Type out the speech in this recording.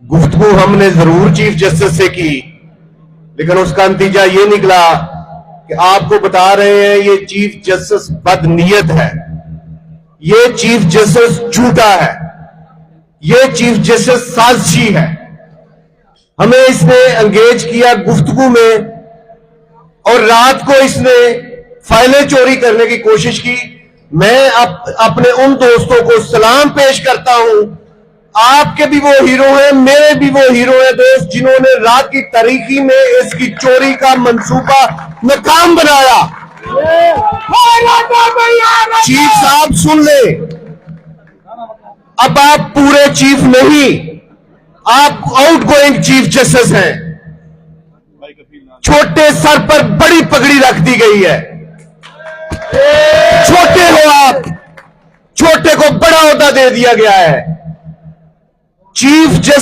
गुफ्तगू हमने जरूर चीफ जस्टिस से की, लेकिन उसका नतीजा ये निकला कि आपको बता रहे हैं ये चीफ जस्टिस बदनीयत है, ये चीफ जस्टिस झूठा है, ये चीफ जस्टिस साजिशी है। हमें इसने एंगेज किया गुफ्तगू में और रात को इसने फाइलें चोरी करने की कोशिश की। मैं अपने उन दोस्तों को सलाम पेश करता हूं, आपके भी वो हीरो हैं, मेरे भी वो हीरो हैं दोस्त, जिन्होंने रात की तारीकी में इसकी चोरी का मंसूबा नाकाम बनाया। चीफ साहब सुन ले, अब आप पूरे चीफ नहीं, आप आउटगोइंग चीफ जस्टिस हैं। छोटे सर पर बड़ी पगड़ी रख दी गई है। छोटे हो आप, छोटे को बड़ा ओहदा दे दिया गया है। Chief justice